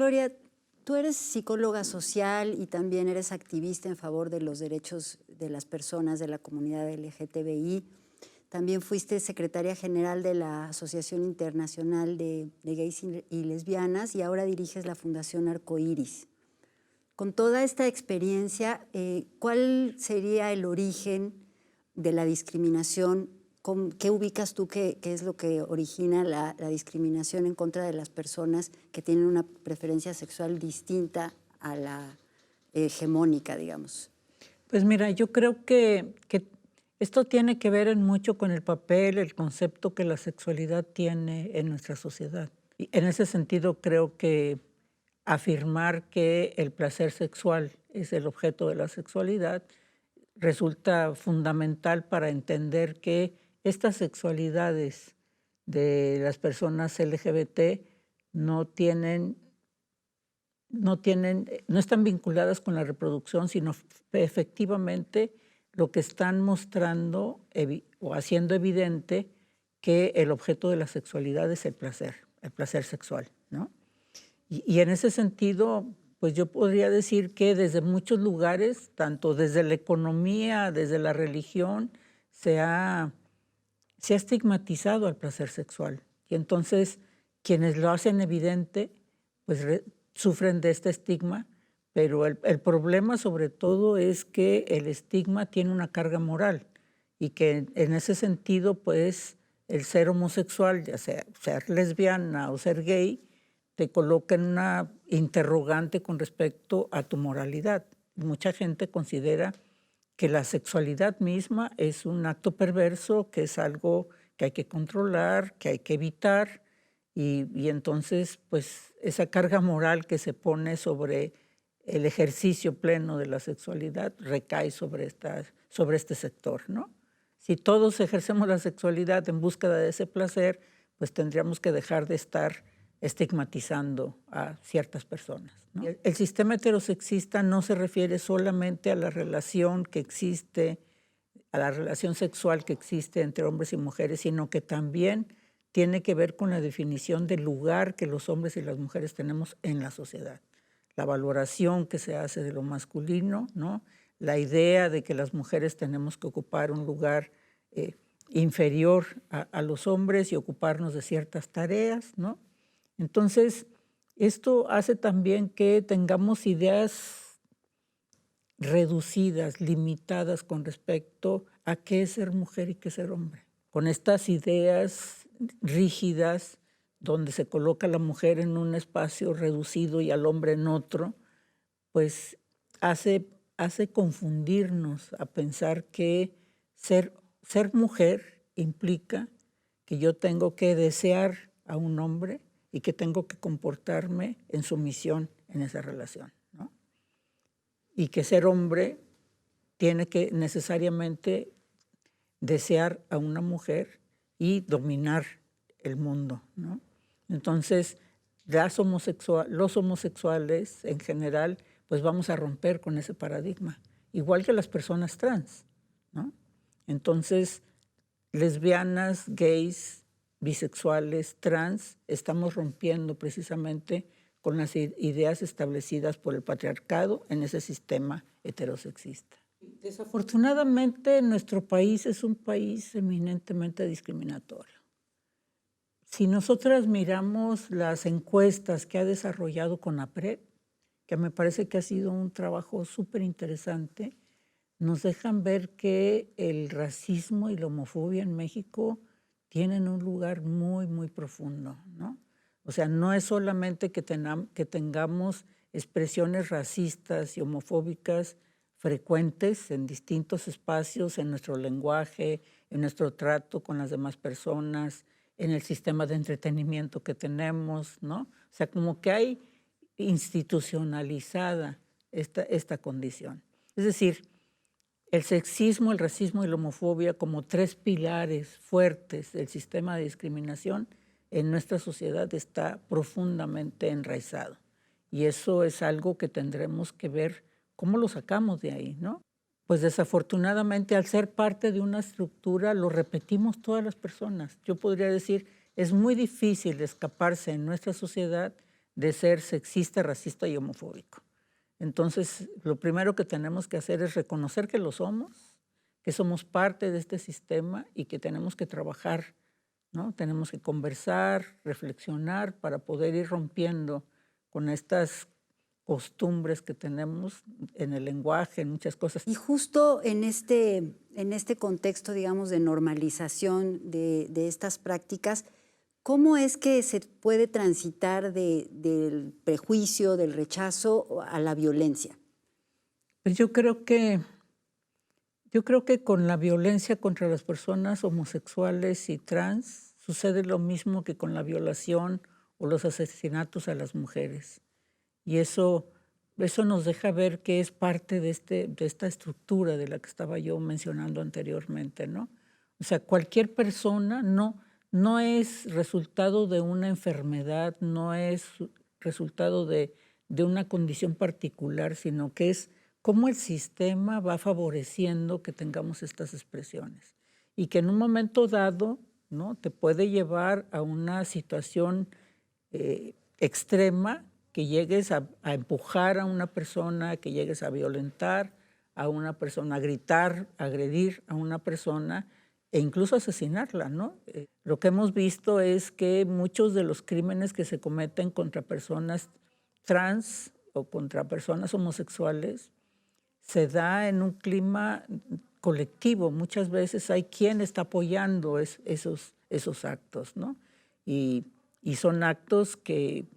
Gloria, tú eres psicóloga social y también eres activista en favor de los derechos de las personas de la comunidad LGTBI. También fuiste secretaria general de la Asociación Internacional de Gays y Lesbianas y ahora diriges la Fundación Arcoíris. Con toda esta experiencia, ¿cuál sería el origen de la discriminación? ¿Qué ubicas tú que es lo que origina la discriminación en contra de las personas que tienen una preferencia sexual distinta a la hegemónica, digamos? Pues mira, yo creo que esto tiene que ver en mucho con el papel, el concepto que la sexualidad tiene en nuestra sociedad. Y en ese sentido creo que afirmar que el placer sexual es el objeto de la sexualidad resulta fundamental para entender que estas sexualidades de las personas LGBT no están vinculadas con la reproducción, sino efectivamente lo que están mostrando o haciendo evidente que el objeto de la sexualidad es el placer sexual, ¿no? Y en ese sentido, pues yo podría decir que desde muchos lugares, tanto desde la economía, desde la religión, se ha estigmatizado al placer sexual. Y entonces quienes lo hacen evidente, pues sufren de este estigma, pero el problema sobre todo es que el estigma tiene una carga moral y que en ese sentido, pues el ser homosexual, ya sea ser lesbiana o ser gay, te coloca en una interrogante con respecto a tu moralidad. Mucha gente considera que la sexualidad misma es un acto perverso, que es algo que hay que controlar, que hay que evitar, y entonces pues esa carga moral que se pone sobre el ejercicio pleno de la sexualidad recae sobre este sector, ¿no? Si todos ejercemos la sexualidad en búsqueda de ese placer, pues tendríamos que dejar de estar estigmatizando a ciertas personas, ¿no? El sistema heterosexista no se refiere solamente a la relación que existe, a la relación sexual que existe entre hombres y mujeres, sino que también tiene que ver con la definición del lugar que los hombres y las mujeres tenemos en la sociedad. La valoración que se hace de lo masculino, ¿no? La idea de que las mujeres tenemos que ocupar un lugar inferior a los hombres y ocuparnos de ciertas tareas, ¿no? Entonces, esto hace también que tengamos ideas reducidas, limitadas con respecto a qué es ser mujer y qué es ser hombre. Con estas ideas rígidas, donde se coloca a la mujer en un espacio reducido y al hombre en otro, pues hace confundirnos a pensar que ser mujer implica que yo tengo que desear a un hombre y que tengo que comportarme en sumisión en esa relación, ¿no? Y que ser hombre tiene que necesariamente desear a una mujer y dominar el mundo, ¿no? Entonces, los homosexuales en general, pues vamos a romper con ese paradigma, igual que las personas trans, ¿no? Entonces, lesbianas, gays, bisexuales, trans, estamos rompiendo precisamente con las ideas establecidas por el patriarcado en ese sistema heterosexista. Desafortunadamente, nuestro país es un país eminentemente discriminatorio. Si nosotras miramos las encuestas que ha desarrollado CONAPRED, que me parece que ha sido un trabajo súper interesante, nos dejan ver que el racismo y la homofobia en México tienen un lugar muy, muy profundo, ¿no? O sea, no es solamente que tengamos expresiones racistas y homofóbicas frecuentes en distintos espacios, en nuestro lenguaje, en nuestro trato con las demás personas, en el sistema de entretenimiento que tenemos, ¿no? O sea, como que hay institucionalizada esta condición. Es decir, el sexismo, el racismo y la homofobia como tres pilares fuertes del sistema de discriminación en nuestra sociedad está profundamente enraizado. Y eso es algo que tendremos que ver cómo lo sacamos de ahí, ¿no? Pues desafortunadamente al ser parte de una estructura lo repetimos todas las personas. Yo podría decir, es muy difícil escaparse en nuestra sociedad de ser sexista, racista y homofóbico. Entonces, lo primero que tenemos que hacer es reconocer que lo somos, que somos parte de este sistema y que tenemos que trabajar, ¿no? Tenemos que conversar, reflexionar para poder ir rompiendo con estas costumbres que tenemos en el lenguaje, en muchas cosas. Y justo en este contexto, digamos, de normalización de estas prácticas, ¿cómo es que se puede transitar del prejuicio, del rechazo a la violencia? Pues yo creo que con la violencia contra las personas homosexuales y trans sucede lo mismo que con la violación o los asesinatos a las mujeres. Y eso nos deja ver que es parte de esta estructura de la que estaba yo mencionando anteriormente, ¿no? O sea, cualquier persona no es resultado de una enfermedad, no es resultado de una condición particular, sino que es cómo el sistema va favoreciendo que tengamos estas expresiones. Y que en un momento dado, ¿no?, te puede llevar a una situación extrema, que llegues a empujar a una persona, que llegues a violentar a una persona, a gritar, a agredir a una persona e incluso asesinarla, ¿no? Lo que hemos visto es que muchos de los crímenes que se cometen contra personas trans o contra personas homosexuales se da en un clima colectivo. Muchas veces hay quien está apoyando esos actos, ¿no? Y son actos que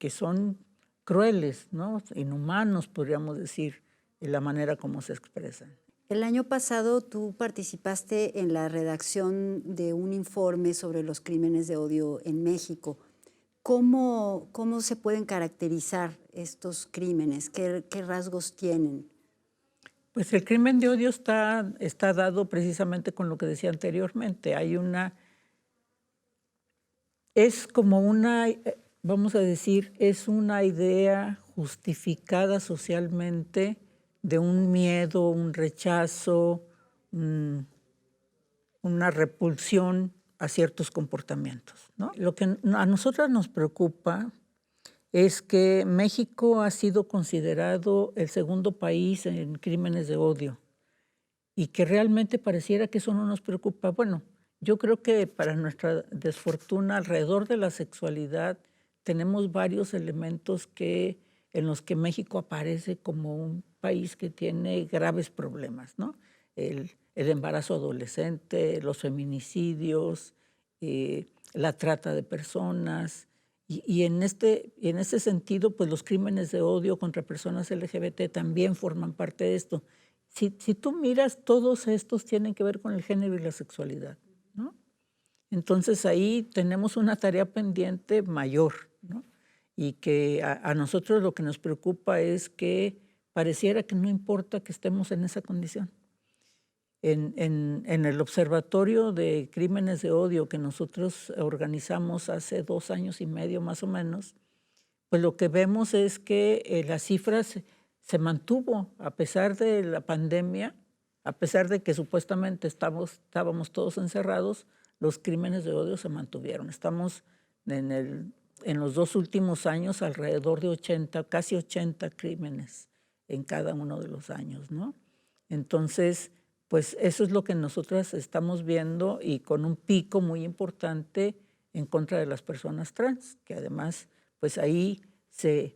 son crueles, ¿no?, inhumanos, podríamos decir, en la manera como se expresan. El año pasado tú participaste en la redacción de un informe sobre los crímenes de odio en México. ¿Cómo se pueden caracterizar estos crímenes? ¿Qué rasgos tienen? Pues el crimen de odio está dado precisamente con lo que decía anteriormente. Es como una, vamos a decir, es una idea justificada socialmente de un miedo, un rechazo, una repulsión a ciertos comportamientos, ¿no? Lo que a nosotras nos preocupa es que México ha sido considerado el segundo país en crímenes de odio y que realmente pareciera que eso no nos preocupa. Bueno, yo creo que para nuestra desfortuna, alrededor de la sexualidad, tenemos varios elementos en los que México aparece como un país que tiene graves problemas, ¿no? El embarazo adolescente, los feminicidios, la trata de personas. Y en este sentido, pues los crímenes de odio contra personas LGBT también forman parte de esto. Si tú miras, todos estos tienen que ver con el género y la sexualidad, ¿no? Entonces ahí tenemos una tarea pendiente mayor, ¿no? Y que a nosotros lo que nos preocupa es que pareciera que no importa que estemos en esa condición. En el Observatorio de Crímenes de Odio que nosotros organizamos hace 2 años y medio más o menos, pues lo que vemos es que la cifra se mantuvo a pesar de la pandemia, a pesar de que supuestamente estábamos todos encerrados, los crímenes de odio se mantuvieron. Estamos en los 2 últimos años alrededor de 80, casi 80 crímenes en cada uno de los años, ¿no? Entonces, pues eso es lo que nosotras estamos viendo y con un pico muy importante en contra de las personas trans, que además, pues ahí se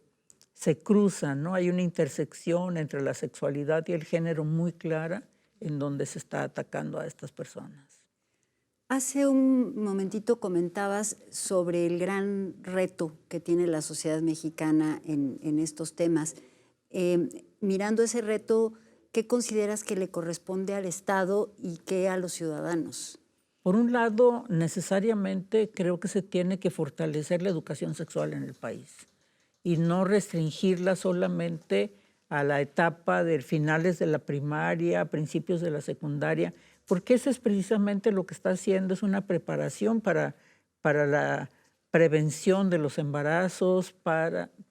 cruzan, ¿no? Hay una intersección entre la sexualidad y el género muy clara en donde se está atacando a estas personas. Hace un momentito comentabas sobre el gran reto que tiene la sociedad mexicana en estos temas. Mirando ese reto, ¿qué consideras que le corresponde al Estado y qué a los ciudadanos? Por un lado, necesariamente creo que se tiene que fortalecer la educación sexual en el país y no restringirla solamente a la etapa de finales de la primaria, principios de la secundaria, porque eso es precisamente lo que está haciendo, es una preparación para la prevención de los embarazos,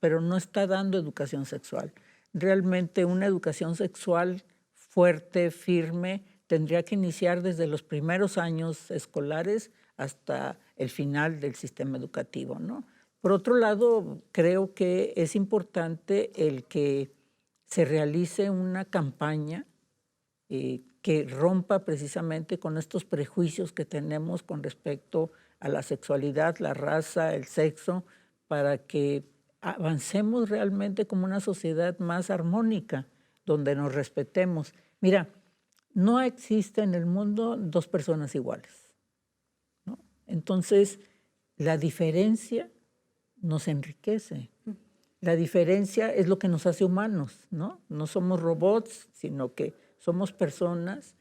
pero no está dando educación sexual. Realmente una educación sexual fuerte, firme, tendría que iniciar desde los primeros años escolares hasta el final del sistema educativo, ¿no? Por otro lado, creo que es importante el que se realice una campaña que rompa precisamente con estos prejuicios que tenemos con respecto a la sexualidad, la raza, el sexo, para que avancemos realmente como una sociedad más armónica, donde nos respetemos. Mira, no existe en el mundo dos personas iguales, ¿no? Entonces, la diferencia nos enriquece. La diferencia es lo que nos hace humanos, ¿no? No somos robots, sino que somos personas,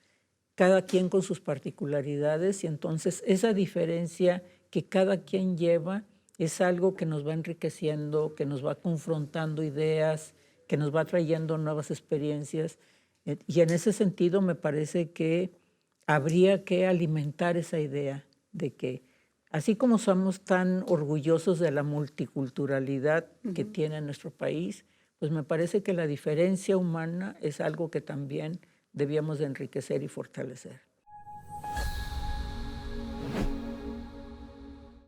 cada quien con sus particularidades, y entonces esa diferencia que cada quien lleva es algo que nos va enriqueciendo, que nos va confrontando ideas, que nos va trayendo nuevas experiencias. Y en ese sentido me parece que habría que alimentar esa idea de que así como somos tan orgullosos de la multiculturalidad que tiene nuestro país, pues me parece que la diferencia humana es algo que también debíamos de enriquecer y fortalecer.